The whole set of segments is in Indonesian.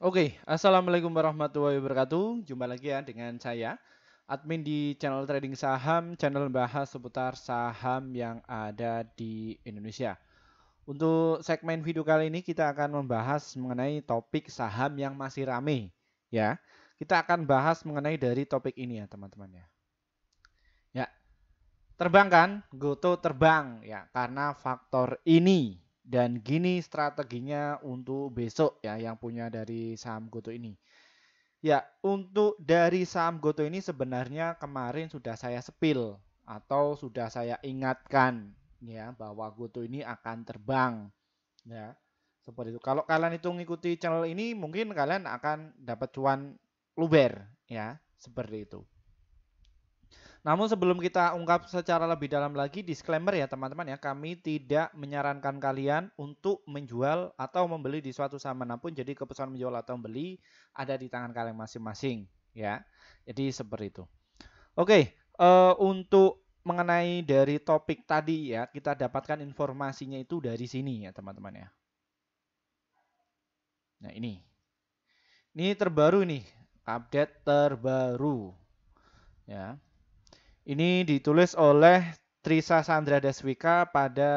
Oke, assalamualaikum warahmatullahi wabarakatuh. Jumpa lagi ya dengan saya, admin di channel trading saham, channel bahas seputar saham yang ada di Indonesia. Untuk segmen video kali ini kita akan membahas mengenai topik saham yang masih rame, ya. Kita akan bahas mengenai dari topik ini ya, teman-teman ya. Ya, terbang kan? Goto terbang ya, karena faktor ini. Dan gini strateginya untuk besok ya, yang punya dari saham Goto ini. Ya, untuk dari saham Goto ini sebenarnya kemarin sudah saya spill atau sudah saya ingatkan ya bahwa Goto ini akan terbang ya. Seperti itu. Kalau kalian itu mengikuti channel ini mungkin kalian akan dapat cuan luber ya, seperti itu. Namun sebelum kita ungkap secara lebih dalam lagi, disclaimer ya teman-teman ya, kami tidak menyarankan kalian untuk menjual atau membeli di suatu saham manapun. Jadi keputusan menjual atau membeli ada di tangan kalian masing-masing ya. Jadi seperti itu. Oke, untuk mengenai dari topik tadi ya, kita dapatkan informasinya itu dari sini ya teman-teman ya. Nah ini terbaru nih, update terbaru ya. Ini ditulis oleh Trisa Sandra Deswika pada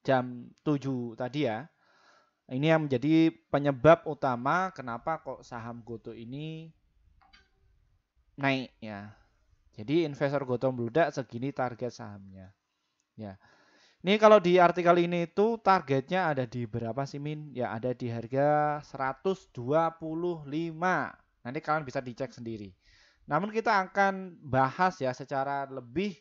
jam 7 tadi ya. Ini yang menjadi penyebab utama kenapa kok saham Goto ini naik ya. Jadi investor Goto meludak segini target sahamnya. Ya. Ini kalau di artikel ini itu targetnya ada di berapa sih Min? Ya ada di harga 125. Nanti kalian bisa dicek sendiri. Namun kita akan bahas ya secara lebih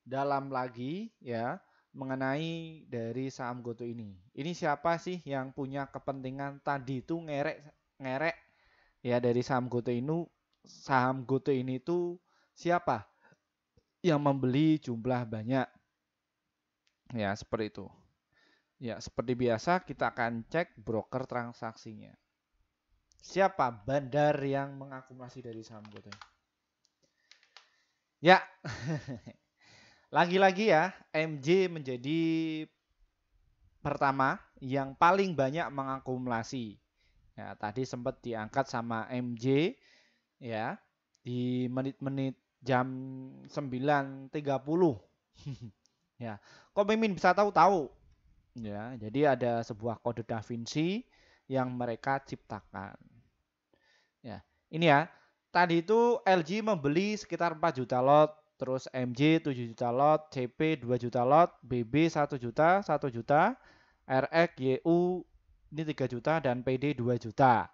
dalam lagi ya mengenai dari saham Goto ini. Ini siapa sih yang punya kepentingan tadi itu ngerek ya dari saham Goto ini itu siapa yang membeli jumlah banyak ya seperti itu. Ya seperti biasa kita akan cek broker transaksinya. Siapa bandar yang mengakumulasi dari saham Goto ini? Ya, lagi-lagi ya MJ menjadi pertama yang paling banyak mengakumulasi. Ya, tadi sempat diangkat sama MJ ya di menit-menit jam 9.30. Ya, kok Mimin bisa tahu-tahu? Ya, jadi ada sebuah kode Da Vinci yang mereka ciptakan. Ya, ini ya. Tadi itu LG membeli sekitar 4 juta lot, terus MJ 7 juta lot, CP 2 juta lot, BB 1 juta, 1 juta, RX, YU ini 3 juta dan PD 2 juta.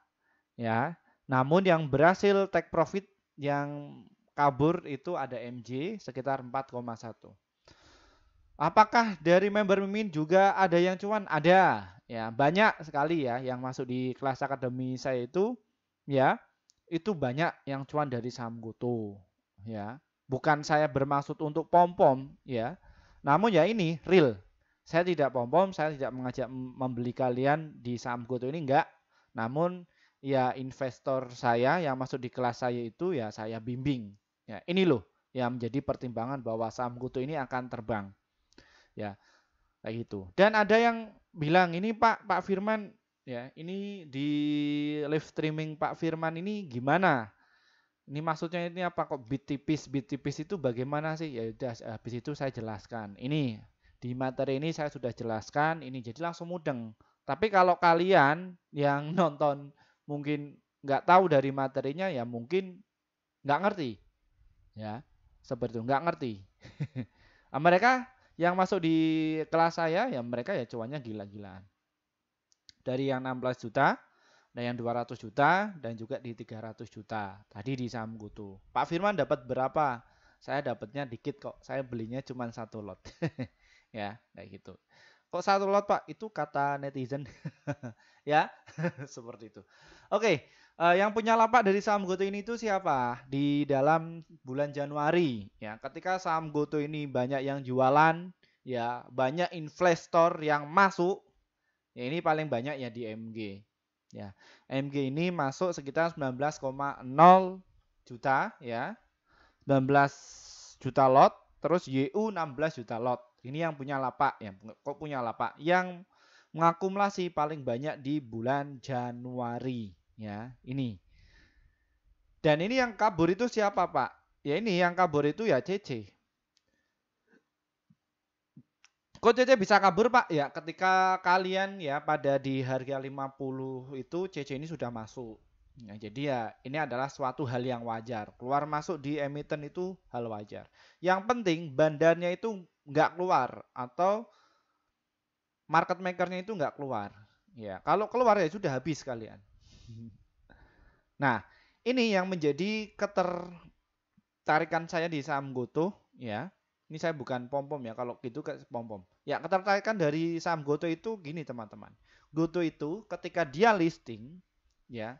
Ya. Namun yang berhasil take profit yang kabur itu ada MJ sekitar 4,1. Apakah dari member Mimin juga ada yang cuan? Ada. Ya, banyak sekali ya yang masuk di kelas akademi saya itu ya. Itu banyak yang cuan dari saham Goto ya. Bukan saya bermaksud untuk pom-pom ya. Namun ya ini real. Saya tidak pom-pom, saya tidak mengajak membeli kalian di saham Goto ini enggak. Namun ya investor saya yang masuk di kelas saya itu ya saya bimbing. Ya, ini loh yang menjadi pertimbangan bahwa saham Goto ini akan terbang. Ya, kayak gitu. Dan ada yang bilang ini Pak Firman ya, ini di live streaming Pak Firman ini gimana? Ini maksudnya ini apa kok bit tipis itu bagaimana sih? Ya udah habis itu saya jelaskan. Ini di materi ini saya sudah jelaskan ini jadi langsung mudeng. Tapi kalau kalian yang nonton mungkin nggak tahu dari materinya ya mungkin nggak ngerti ya seperti itu nggak ngerti. Mereka yang masuk di kelas saya ya mereka ya cuannya gila-gilaan. Dari yang 16 juta, dan yang 200 juta dan juga di 300 juta. Tadi di saham Goto. Pak Firman dapat berapa? Saya dapatnya dikit kok. Saya belinya cuma satu lot. Ya, kayak gitu. Kok satu lot, Pak? Itu kata netizen. Ya, seperti itu. Oke, yang punya lapak dari saham Goto ini itu siapa? Di dalam bulan Januari, ya, ketika saham Goto ini banyak yang jualan, ya, banyak investor yang masuk, ya ini paling banyak ya di MG. Ya, MG ini masuk sekitar 19,0 juta ya. 19 juta lot, terus YU 16 juta lot. Ini yang punya lapak ya. Kok punya lapak? Yang mengakumulasi paling banyak di bulan Januari. Ya, ini. Dan ini yang kabur itu siapa, Pak? Ya ini yang kabur itu ya CC. Kok CC bisa kabur, Pak? Ya ketika kalian ya pada di harga 50 itu CC ini sudah masuk. Nah, jadi ya ini adalah suatu hal yang wajar. Keluar masuk di emiten itu hal wajar. Yang penting bandarnya itu nggak keluar atau market makernya itu nggak keluar. Ya, kalau keluar ya sudah habis kalian. Nah, ini yang menjadi ketertarikan saya di saham Goto ya. Ini saya bukan pom-pom ya, kalau gitu kayak pom-pom. Ya, ketertarikan dari saham Goto itu gini teman-teman. Goto itu ketika dia listing ya,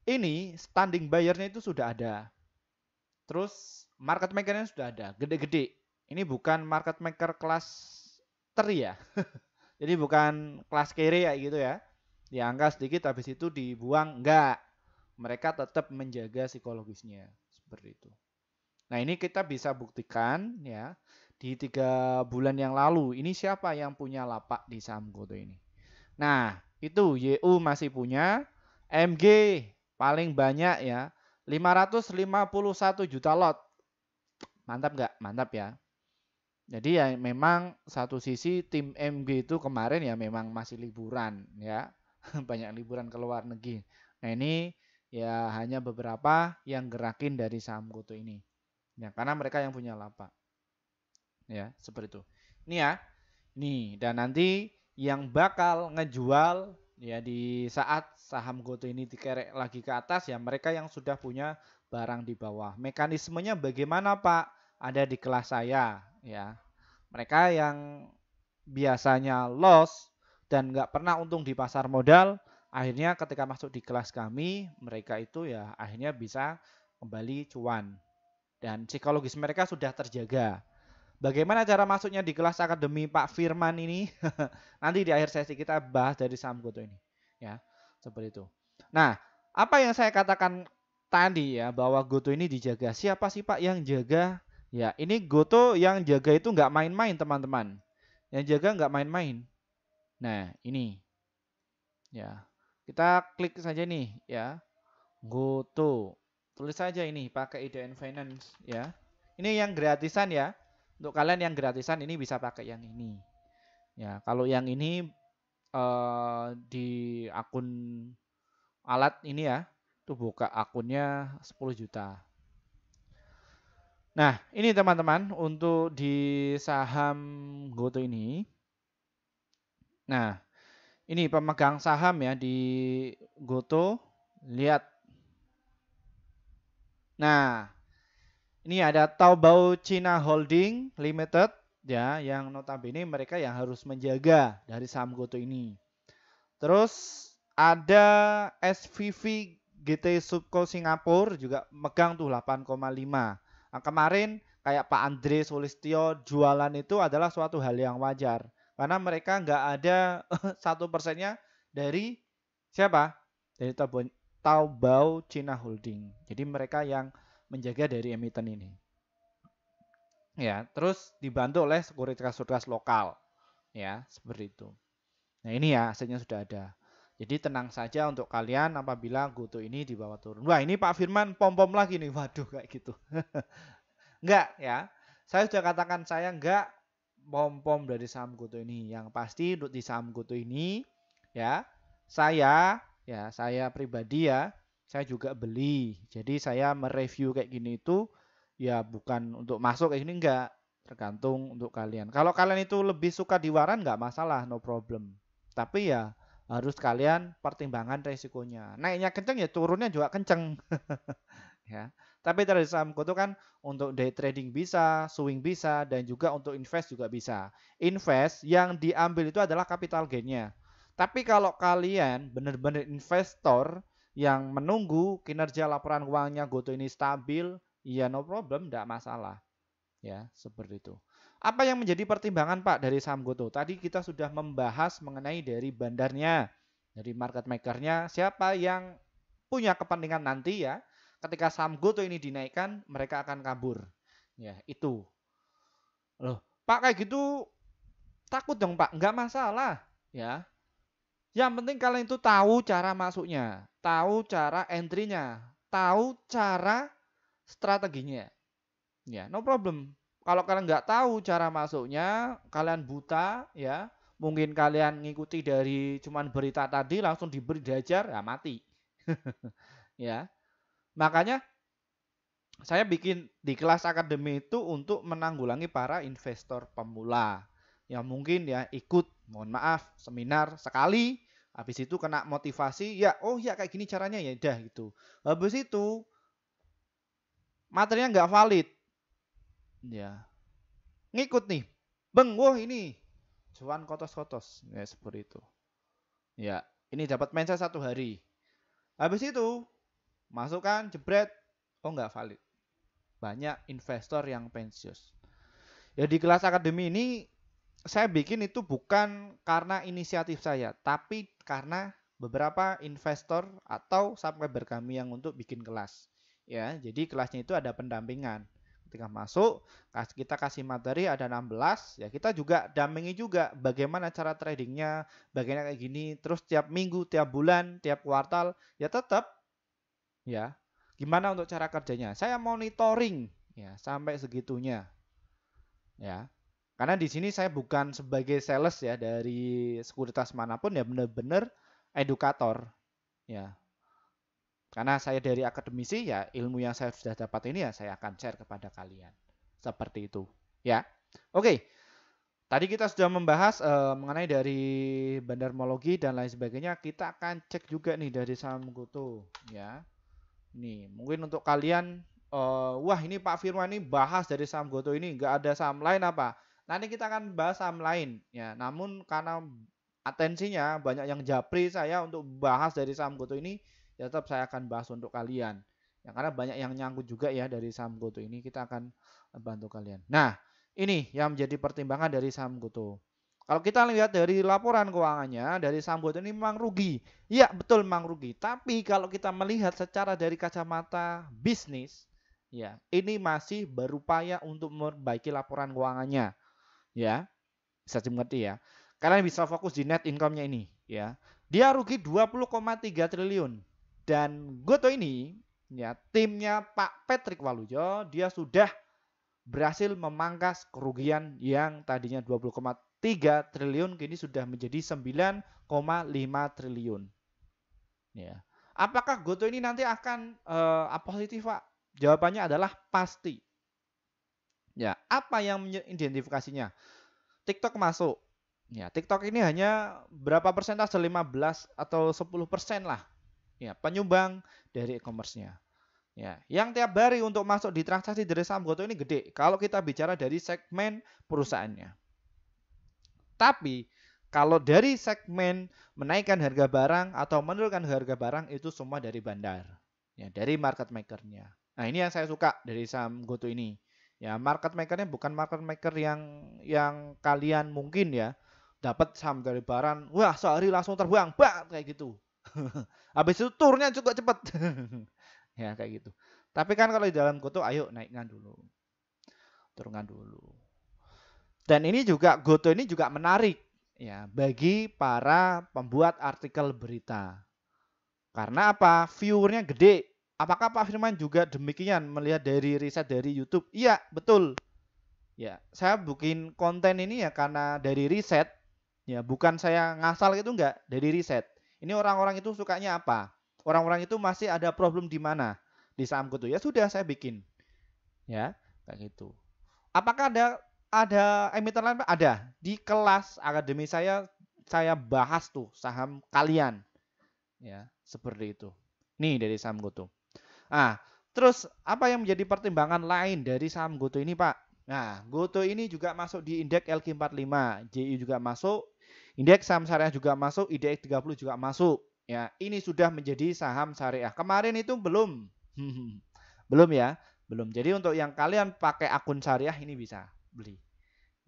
ini standing buyer-nya itu sudah ada. Terus market maker-nya sudah ada, gede-gede. Ini bukan market maker kelas teri ya. Jadi bukan kelas kere ya gitu ya. Diangkat sedikit habis itu dibuang, enggak. Mereka tetap menjaga psikologisnya seperti itu. Nah, ini kita bisa buktikan ya di 3 bulan yang lalu. Ini siapa yang punya lapak di saham Goto ini? Nah, itu YU masih punya, MG paling banyak ya, 551 juta lot. Mantap nggak? Mantap ya. Jadi ya memang satu sisi tim MG itu kemarin ya memang masih liburan ya. Banyak liburan ke luar negeri. Nah, ini ya hanya beberapa yang gerakin dari saham Goto ini. Ya, karena mereka yang punya lapak. Ya, seperti itu. Ini ya. Nih, dan nanti yang bakal ngejual ya di saat saham Goto ini dikerek lagi ke atas ya mereka yang sudah punya barang di bawah. Mekanismenya bagaimana, Pak? Ada di kelas saya ya. Mereka yang biasanya loss dan nggak pernah untung di pasar modal, akhirnya ketika masuk di kelas kami, mereka itu ya akhirnya bisa kembali cuan. Dan psikologis mereka sudah terjaga. Bagaimana cara masuknya di kelas akademi Pak Firman ini? Nanti di akhir sesi kita bahas dari saham Goto ini. Ya, seperti itu. Nah, apa yang saya katakan tadi ya, bahwa Goto ini dijaga. Siapa sih Pak yang jaga? Ya, ini Goto yang jaga itu nggak main-main teman-teman. Yang jaga nggak main-main. Nah, ini. Ya, kita klik saja nih ya. Goto. Tulis saja ini pakai IDN Finance ya. Ini yang gratisan ya. Untuk kalian yang gratisan ini bisa pakai yang ini. Ya, kalau yang ini di akun alat ini ya, itu buka akunnya 10 juta. Nah, ini teman-teman untuk di saham Goto ini. Nah, ini pemegang saham ya di Goto. Lihat. Nah, ini ada Taobao China Holding Limited ya, yang notabene mereka yang harus menjaga dari saham Goto ini. Terus ada SVV GT Subco Singapura juga megang tuh 8,5. Nah, kemarin kayak Pak Andre Solistio jualan itu adalah suatu hal yang wajar. Karena mereka nggak ada 1%-nya dari siapa? Dari Taobao China Holding. Jadi mereka yang menjaga dari emiten ini. Ya, terus dibantu oleh sekuritas-sekuritas lokal. Ya, seperti itu. Nah, ini ya asetnya sudah ada. Jadi tenang saja untuk kalian apabila Goto ini dibawa turun. Wah, ini Pak Firman pom-pom lagi nih. Waduh, kayak gitu. Enggak ya. Saya sudah katakan saya enggak pom-pom dari saham Goto ini. Yang pasti untuk di saham Goto ini ya, saya pribadi ya, saya juga beli. Jadi saya mereview kayak gini itu ya bukan untuk masuk kayak gini enggak. Tergantung untuk kalian. Kalau kalian itu lebih suka di waran enggak masalah, no problem. Tapi ya harus kalian pertimbangkan resikonya. Naiknya kenceng ya turunnya juga kenceng. Ya. Tapi dari saham Goto kan untuk day trading bisa, swing bisa, dan juga untuk invest juga bisa. Invest yang diambil itu adalah capital gain-nya. Tapi kalau kalian benar-benar investor yang menunggu kinerja laporan uangnya Goto ini stabil, ya no problem, tidak masalah. Ya, seperti itu. Apa yang menjadi pertimbangan Pak dari saham Goto? Tadi kita sudah membahas mengenai dari bandarnya, dari market makernya, siapa yang punya kepentingan nanti ya. Ketika saham Goto ini dinaikkan, mereka akan kabur. Ya, itu. Loh, Pak kayak gitu takut dong Pak? Enggak masalah. Ya. Yang penting kalian itu tahu cara masuknya, tahu cara entry-nya, tahu cara strateginya. Ya, no problem. Kalau kalian nggak tahu cara masuknya, kalian buta, ya, mungkin kalian ngikuti dari cuman berita tadi langsung diberi diajar, ya mati. Ya, makanya saya bikin di kelas akademi itu untuk menanggulangi para investor pemula yang mungkin ya ikut, mohon maaf, seminar sekali, habis itu kena motivasi, ya, oh ya kayak gini caranya ya udah gitu. Habis itu materinya nggak valid, ya ngikut nih, beng, wah ini cuan kotos-kotos, ya seperti itu. Ya, ini dapat mensa 1 hari. Habis itu masukkan jebret, oh nggak valid. Banyak investor yang pensiun. Ya di kelas akademi ini saya bikin itu bukan karena inisiatif saya, tapi karena beberapa investor atau subscriber kami yang untuk bikin kelas. Ya, jadi kelasnya itu ada pendampingan. Ketika masuk, kita kasih materi ada 16, ya kita juga dampingi juga bagaimana cara tradingnya, bagaimana kayak gini, terus tiap minggu, tiap bulan, tiap kuartal, ya tetap ya. Gimana untuk cara kerjanya? Saya monitoring ya sampai segitunya. Ya. Karena di sini saya bukan sebagai sales ya dari sekuritas manapun, ya benar-benar edukator ya. Karena saya dari akademisi, ya ilmu yang saya sudah dapat ini ya saya akan share kepada kalian. Seperti itu ya. Oke. Tadi kita sudah membahas mengenai dari bandarmologi dan lain sebagainya. Kita akan cek juga nih dari saham Goto ya. Nih, mungkin untuk kalian, wah ini Pak Firman ini bahas dari saham Goto ini, nggak ada saham lain apa? Nanti kita akan bahas saham lain, ya. Namun karena atensinya banyak yang japri saya untuk bahas dari saham Goto ini, ya tetap saya akan bahas untuk kalian. Ya, karena banyak yang nyangkut juga ya dari saham Goto ini, kita akan bantu kalian. Nah, ini yang menjadi pertimbangan dari saham Goto. Kalau kita lihat dari laporan keuangannya, dari saham Goto ini memang rugi. Iya, betul memang rugi. Tapi kalau kita melihat secara dari kacamata bisnis, ya, ini masih berupaya untuk memperbaiki laporan keuangannya. Ya, bisa dimengerti ya. Kalian bisa fokus di net income-nya ini, ya. Dia rugi 20,3 triliun. Dan Goto ini, ya, timnya Pak Patrick Waluyo, dia sudah berhasil memangkas kerugian yang tadinya 20,3 triliun kini sudah menjadi 9,5 triliun. Ya. Apakah Goto ini nanti akan positif, Pak? Jawabannya adalah pasti. Ya, apa yang mengidentifikasinya? TikTok masuk. Ya, TikTok ini hanya berapa persentase, 15 atau 10% lah. Ya, penyumbang dari e-commerce-nya. Ya, yang tiap hari untuk masuk di transaksi dari saham Goto ini gede. Kalau kita bicara dari segmen perusahaannya. Tapi kalau dari segmen menaikkan harga barang atau menurunkan harga barang itu semua dari bandar. Ya, dari market maker-nya. Nah, ini yang saya suka dari saham Goto ini. Ya, market maker-nya bukan market maker yang kalian mungkin ya dapat saham dari barang, wah sehari langsung terbang, bang kayak gitu. Habis itu turunnya juga cepat. Ya kayak gitu. Tapi kan kalau di dalam Goto, ayo naikkan dulu, turunkan dulu. Dan ini juga Goto ini juga menarik ya bagi para pembuat artikel berita. Karena apa? Viewernya gede. Apakah Pak Firman juga demikian melihat dari riset dari YouTube? Iya, betul. Ya, saya bikin konten ini ya karena dari riset. Ya, bukan saya ngasal itu enggak, dari riset. Ini orang-orang itu sukanya apa? Orang-orang itu masih ada problem di mana? Di saham Goto. Ya sudah saya bikin. Ya, kayak gitu. Apakah ada emiten lain? Ada. Di kelas akademi saya bahas tuh saham kalian. Ya, seperti itu. Nih dari saham Goto. Nah, terus apa yang menjadi pertimbangan lain dari saham Goto ini, Pak? Nah, Goto ini juga masuk di indeks LQ45, JI juga masuk, indeks saham syariah juga masuk, IDX 30 juga masuk. Ya, ini sudah menjadi saham syariah. Kemarin itu belum. Belum ya, belum. Jadi untuk yang kalian pakai akun syariah ini bisa beli.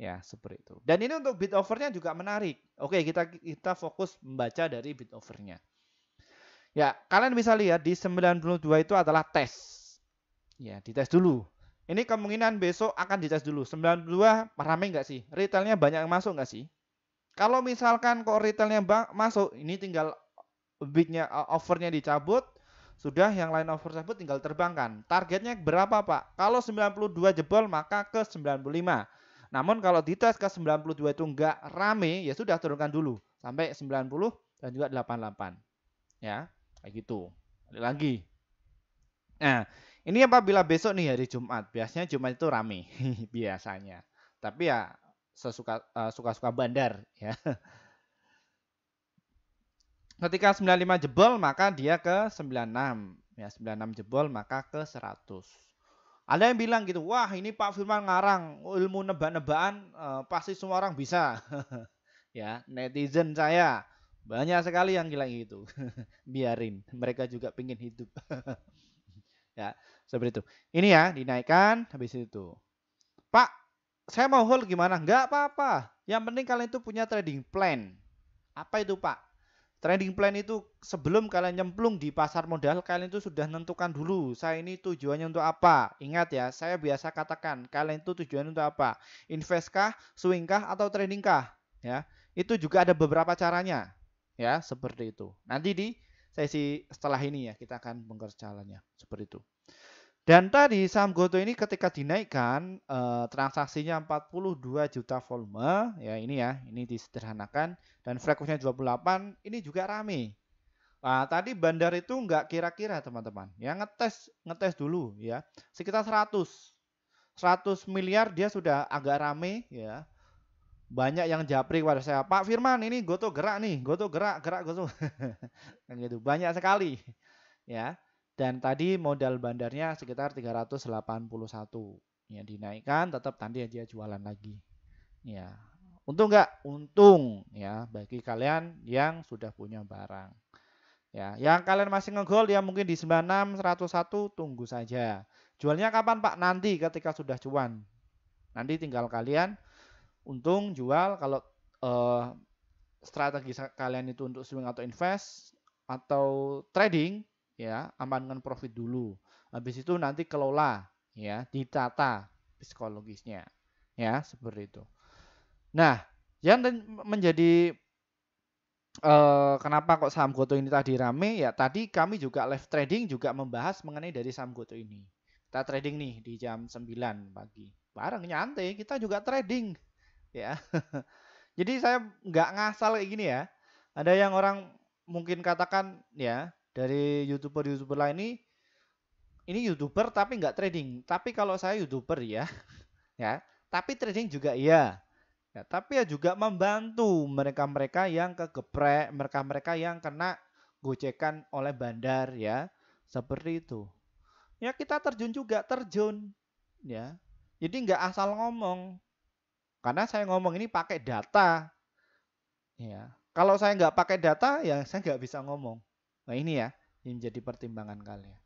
Ya, seperti itu. Dan ini untuk bid overnya juga menarik. Oke, kita fokus membaca dari bid overnya. Ya, kalian bisa lihat di 92 itu adalah tes. Ya, dites dulu. Ini kemungkinan besok akan dites dulu. 92 ramai nggak sih? Retailnya banyak yang masuk nggak sih? Kalau misalkan kok retailnya masuk, ini tinggal bidnya offernya dicabut, sudah yang lain offer tersebut tinggal terbangkan. Targetnya berapa Pak? Kalau 92 jebol maka ke 95. Namun kalau dites ke 92 itu enggak rame, ya sudah turunkan dulu sampai 90 dan juga 88. Ya, kayak gitu. Lagi. Nah, ini apabila besok nih hari Jumat, biasanya Jumat itu rame biasanya. Tapi ya suka-suka bandar ya. Ketika 95 jebol maka dia ke 96. Ya, 96 jebol maka ke 100. Ada yang bilang gitu, wah ini Pak Firman ngarang ilmu nebak-nebakan pasti semua orang bisa. Ya, netizen saya banyak sekali yang gila gitu. Biarin, mereka juga pingin hidup. Ya, seperti itu. Ini ya, dinaikkan habis itu. Pak, saya mau hold gimana? Enggak apa-apa. Yang penting kalian itu punya trading plan. Apa itu, Pak? Trading plan itu sebelum kalian nyemplung di pasar modal, kalian itu sudah menentukan dulu, saya ini tujuannya untuk apa. Ingat ya, saya biasa katakan, kalian itu tujuannya untuk apa? Invest kah, swing kah, atau trading kah? Ya, itu juga ada beberapa caranya. Ya, seperti itu. Nanti di sesi setelah ini ya, kita akan bongkar caranya. Seperti itu. Dan tadi saham Goto ini ketika dinaikkan transaksinya 42 juta volume, ya ini disederhanakan dan frekuensinya 28, ini juga rame. Nah, tadi bandar itu enggak kira-kira teman-teman. Ya ngetes dulu ya. Sekitar 100 miliar dia sudah agak rame ya. Banyak yang japri kepada saya, Pak Firman ini Goto gerak nih, Goto gerak Goto. Kan gitu. Banyak sekali ya. Dan tadi modal bandarnya sekitar 381. Ya dinaikkan tetap tadi dia jualan lagi. Ya. Untung enggak? Untung ya bagi kalian yang sudah punya barang. Ya, yang kalian masih ngegold ya mungkin di 96, 101 tunggu saja. Jualnya kapan Pak? Nanti ketika sudah cuan. Nanti tinggal kalian untung jual kalau strategi kalian itu untuk swing atau invest atau trading ya amankan profit dulu. Habis itu nanti kelola ya, ditata psikologisnya ya seperti itu. Nah, yang menjadi kenapa kok saham Goto ini tadi rame ya, tadi kami juga live trading juga membahas mengenai dari saham Goto ini. Kita trading nih di jam 9 pagi. Bareng nyantai kita juga trading ya. Jadi saya nggak ngasal kayak gini ya. Ada yang orang mungkin katakan ya dari youtuber lain ini youtuber tapi nggak trading. Tapi kalau saya youtuber ya, ya, tapi trading juga iya. Ya, tapi ya juga membantu mereka-mereka yang kegeprek, mereka-mereka yang kena gocekan oleh bandar ya, seperti itu. Ya kita terjun juga terjun, ya. Jadi nggak asal ngomong, karena saya ngomong ini pakai data, ya. Kalau saya nggak pakai data, ya saya nggak bisa ngomong. Nah ini ya, yang jadi pertimbangan kalian.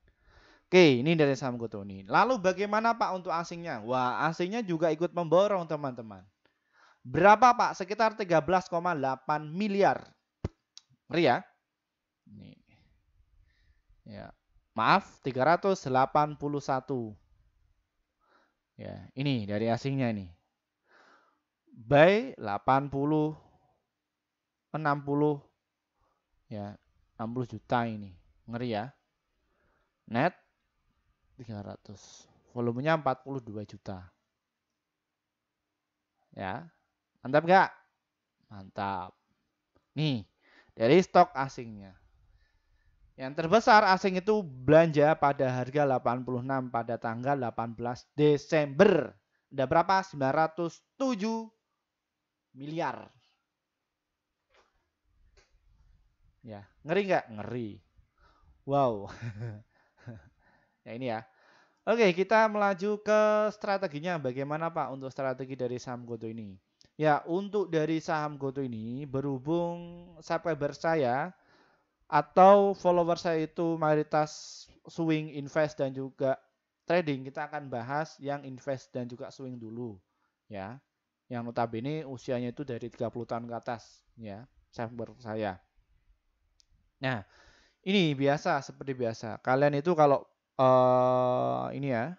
Oke, ini dari saham Goto ini. Lalu bagaimana Pak untuk asingnya? Wah, asingnya juga ikut memborong teman-teman. Berapa Pak? Sekitar 13,8 miliar. Ngeri ya? Ini. Ya. Maaf, 381. Ya, ini dari asingnya ini. Buy 80 60 ya, 60 juta ini. Ngeri ya. Net 300. Volumenya 42 juta. Ya. Mantap enggak? Mantap. Nih, dari stok asingnya. Yang terbesar asing itu belanja pada harga 86 pada tanggal 18 Desember. Ada berapa? 907 miliar. Ya, ngeri nggak? Ngeri. Wow. Ya ini ya. Oke, kita melaju ke strateginya. Bagaimana Pak untuk strategi dari saham Goto ini? Ya, untuk dari saham Goto ini berhubung subscriber saya atau follower saya itu mayoritas swing, invest dan juga trading, kita akan bahas yang invest dan juga swing dulu ya. Yang notabene usianya itu dari 30 tahun ke atas ya, subscriber saya. Nah, ini biasa seperti biasa. Kalian itu kalau ini ya,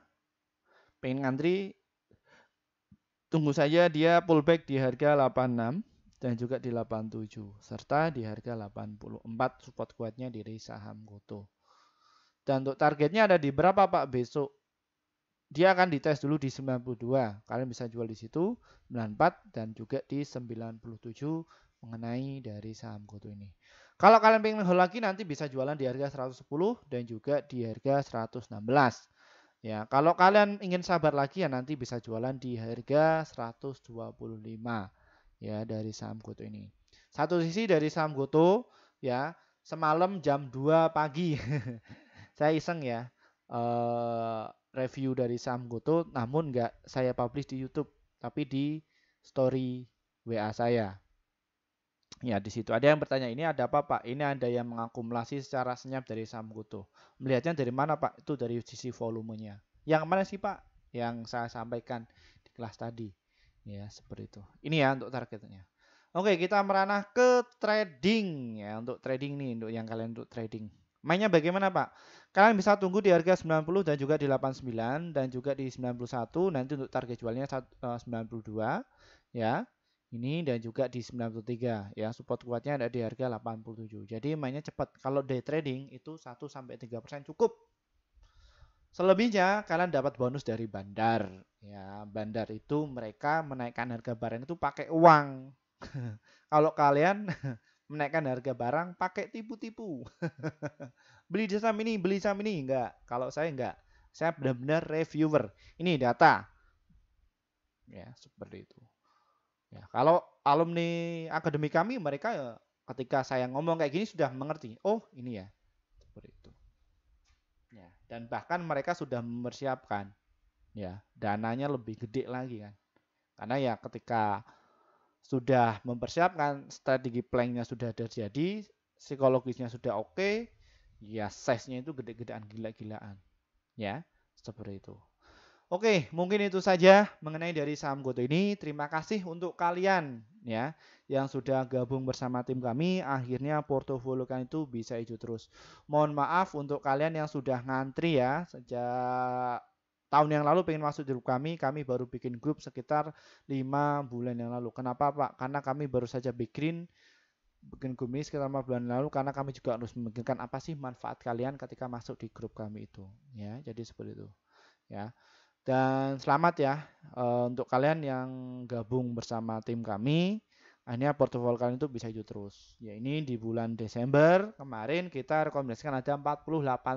pengen ngantri, tunggu saja dia pullback di harga 86 dan juga di 87 serta di harga 84 support kuatnya dari saham Goto. Dan untuk targetnya ada di berapa Pak besok? Dia akan dites dulu di 92. Kalian bisa jual di situ 94 dan juga di 97 mengenai dari saham Goto ini. Kalau kalian pengen hold lagi nanti bisa jualan di harga 110 dan juga di harga 116. Ya, kalau kalian ingin sabar lagi ya nanti bisa jualan di harga 125 ya dari saham Goto ini. Satu sisi dari saham Goto ya, semalam jam 2 pagi saya iseng ya review dari saham Goto namun nggak saya publish di YouTube tapi di story WA saya. Ya, di situ ada yang bertanya, ini ada apa Pak? Ini ada yang mengakumulasi secara senyap dari saham Goto. Melihatnya dari mana Pak? Itu dari sisi volumenya. Yang mana sih Pak? Yang saya sampaikan di kelas tadi. Ya, seperti itu. Ini ya untuk targetnya. Oke, kita meranah ke trading ya. Untuk trading nih, untuk yang kalian untuk trading. Mainnya bagaimana Pak? Kalian bisa tunggu di harga 90 dan juga di 89 dan juga di 91. Nanti untuk target jualnya 92 ya. Ini dan juga di 93 ya, support kuatnya ada di harga 87. Jadi mainnya cepat. Kalau day trading itu 1 sampai 3% cukup. Selebihnya kalian dapat bonus dari bandar. Ya, bandar itu mereka menaikkan harga barang itu pakai uang. Kalau kalian menaikkan harga barang pakai tipu-tipu. Beli saham ini enggak. Kalau saya enggak. Saya benar-benar reviewer. Ini data. Ya, seperti itu. Ya, kalau alumni akademi kami mereka ya ketika saya ngomong kayak gini sudah mengerti. Oh, ini ya. Seperti itu. Ya, dan bahkan mereka sudah mempersiapkan ya, dananya lebih gede lagi kan. Karena ya ketika sudah mempersiapkan strategi planknya sudah terjadi, psikologisnya sudah oke, ya size-nya itu gede-gedean gila-gilaan. Ya, seperti itu. Oke, mungkin itu saja mengenai dari saham Goto ini. Terima kasih untuk kalian ya yang sudah gabung bersama tim kami. Akhirnya portofolio kalian itu bisa hijau terus. Mohon maaf untuk kalian yang sudah ngantri ya sejak tahun yang lalu pengen masuk di grup kami. Kami baru bikin grup sekitar 5 bulan yang lalu. Kenapa Pak? Karena kami baru saja bikin grup ini sekitar 5 bulan lalu karena kami juga harus memikirkan apa sih manfaat kalian ketika masuk di grup kami itu ya. Jadi seperti itu ya. Dan selamat ya untuk kalian yang gabung bersama tim kami. Akhirnya portofolio kalian itu bisa hijau terus. Ya ini di bulan Desember kemarin kita rekomendasikan ada 48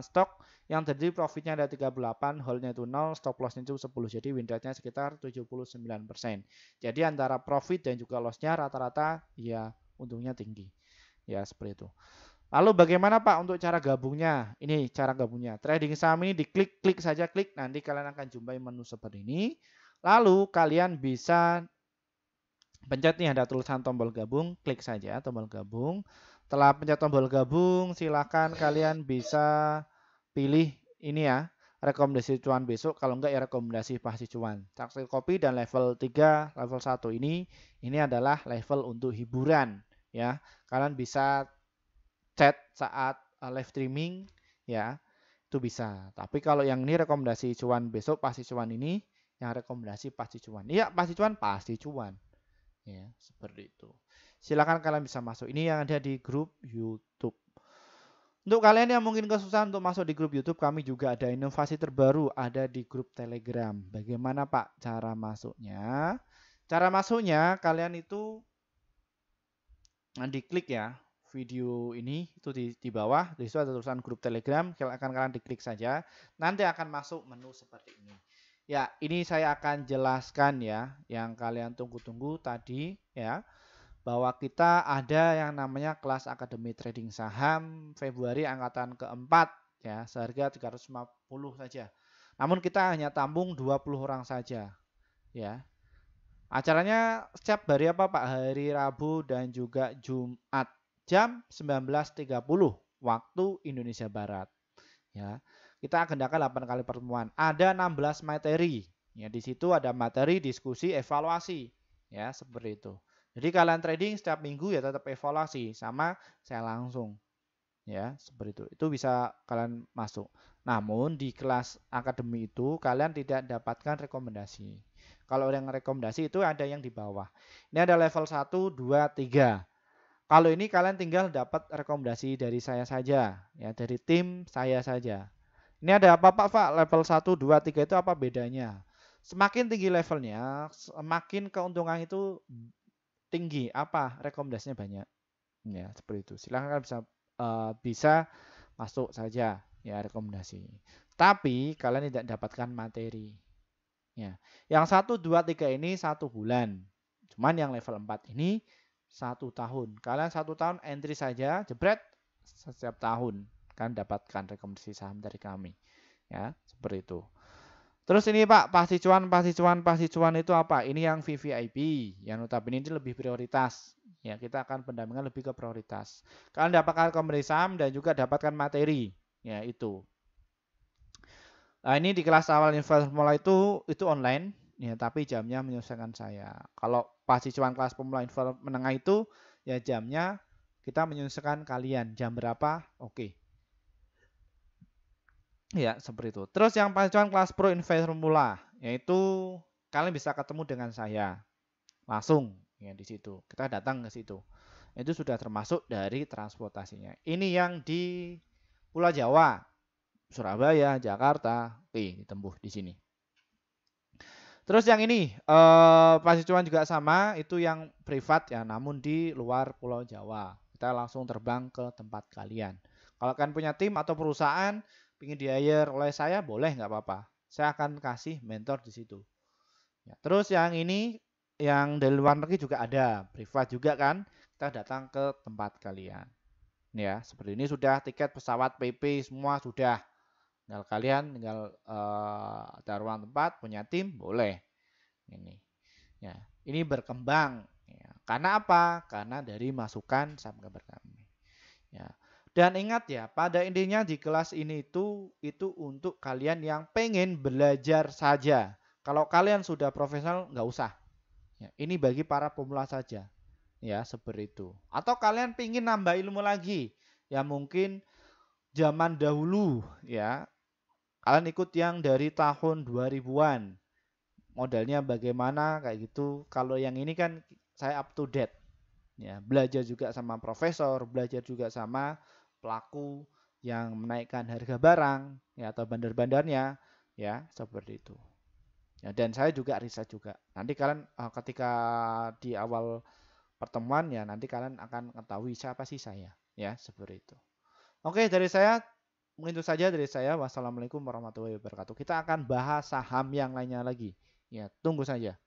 stok yang terdiri profitnya ada 38, holdnya itu 0, stop lossnya itu 10. Jadi win rate-nya sekitar 79%. Jadi antara profit dan juga loss-nya rata-rata ya untungnya tinggi. Ya seperti itu. Lalu bagaimana Pak untuk cara gabungnya? Ini cara gabungnya. Trading saham ini diklik saja klik, nanti kalian akan jumpai menu seperti ini. Lalu kalian bisa pencet nih ada tulisan tombol gabung, klik saja tombol gabung. Setelah pencet tombol gabung, silakan kalian bisa pilih ini ya, rekomendasi cuan besok, kalau enggak ya rekomendasi pasti cuan. Saksi kopi dan level 3, level 1 ini adalah level untuk hiburan ya. Kalian bisa chat saat live streaming ya itu bisa. Tapi kalau yang ini rekomendasi cuan besok pasti cuan ini, yang rekomendasi pasti cuan. Iya pasti cuan ya seperti itu. Silakan kalian bisa masuk. Ini yang ada di grup YouTube. Untuk kalian yang mungkin kesusahan untuk masuk di grup YouTube, kami juga ada inovasi terbaru ada di grup Telegram. Bagaimana Pak cara masuknya? Cara masuknya kalian itu diklik ya video ini itu di bawah di situ ada tulisan grup Telegram, akan kalian diklik saja nanti akan masuk menu seperti ini ya. Ini saya akan jelaskan ya yang kalian tunggu-tunggu tadi ya, bahwa kita ada yang namanya kelas Akademi Trading Saham Februari angkatan keempat ya, seharga 350 saja, namun kita hanya tampung 20 orang saja ya. Acaranya setiap hari apa Pak? Hari Rabu dan juga Jumat jam 19.30 waktu Indonesia Barat. Ya. Kita agendakan 8 kali pertemuan. Ada 16 materi. Ya, di situ ada materi, diskusi, evaluasi. Ya, seperti itu. Jadi kalian trading setiap minggu ya tetap evaluasi sama saya langsung. Ya, seperti itu. Itu bisa kalian masuk. Namun di kelas akademi itu kalian tidak dapatkan rekomendasi. Kalau yang rekomendasi itu ada yang di bawah. Ini ada level 1, 2, 3. Kalau ini kalian tinggal dapat rekomendasi dari saya saja, ya dari tim saya saja. Ini ada apa Pak? Level 1, 2, 3 itu apa bedanya? Semakin tinggi levelnya, semakin keuntungan itu tinggi. Apa? Rekomendasinya banyak. Ya, seperti itu. Silahkan bisa masuk saja ya rekomendasi. Tapi kalian tidak dapatkan materi. Ya. Yang 1, 2, 3 ini 1 bulan. Cuman yang level 4 ini 1 tahun. Kalian 1 tahun entry saja, jebret setiap tahun kan dapatkan rekomendasi saham dari kami. Ya, seperti itu. Terus ini Pak, pasti cuan itu apa? Ini yang VVIP, yang notabene ini lebih prioritas. Ya, kita akan pendampingan lebih ke prioritas. Kalian dapatkan rekomendasi saham dan juga dapatkan materi. Ya, itu. Nah, ini di kelas awal investor pemula itu online, ya, tapi jamnya menyesuaikan saya. Kalau pasti cuan kelas pemula investor menengah itu, ya jamnya kita menyesuaikan kalian. Jam berapa? Oke. Ya, seperti itu. Terus yang pacuan kelas pro investor pemula, yaitu kalian bisa ketemu dengan saya langsung ya di situ. Kita datang ke situ. Itu sudah termasuk dari transportasinya. Ini yang di Pulau Jawa, Surabaya, Jakarta, oke, ditempuh di sini. Terus yang ini pacuan juga sama, itu yang privat ya, namun di luar Pulau Jawa. Kita langsung terbang ke tempat kalian. Kalau kalian punya tim atau perusahaan ingin di-hire oleh saya, boleh nggak apa-apa. Saya akan kasih mentor di situ. Ya, terus yang ini, yang dari luar negeri juga ada, privat juga kan. Kita datang ke tempat kalian. Ya, seperti ini sudah tiket pesawat, PP semua sudah. Tinggal kalian, tinggal ada ruang tempat, punya tim, boleh. Ini, ya, ini berkembang. Ya. Karena apa? Karena dari masukan subscriber kami. Ya. Dan ingat ya, pada intinya di kelas ini itu untuk kalian yang pengen belajar saja. Kalau kalian sudah profesional, nggak usah. Ya, ini bagi para pemula saja. Ya, seperti itu. Atau kalian pengen nambah ilmu lagi. Ya mungkin zaman dahulu ya. Kalian ikut yang dari tahun 2000-an. Modalnya bagaimana kayak gitu. Kalau yang ini kan saya up to date. Ya, belajar juga sama profesor, belajar juga sama pelaku yang menaikkan harga barang ya atau bandar-bandarnya ya seperti itu. Ya, dan saya juga riset juga. Nanti kalian ketika di awal pertemuan ya nanti kalian akan mengetahui siapa sih saya ya seperti itu. Oke, dari saya mungkin itu saja dari saya. Wassalamualaikum warahmatullahi wabarakatuh. Kita akan bahas saham yang lainnya lagi. Ya, tunggu saja.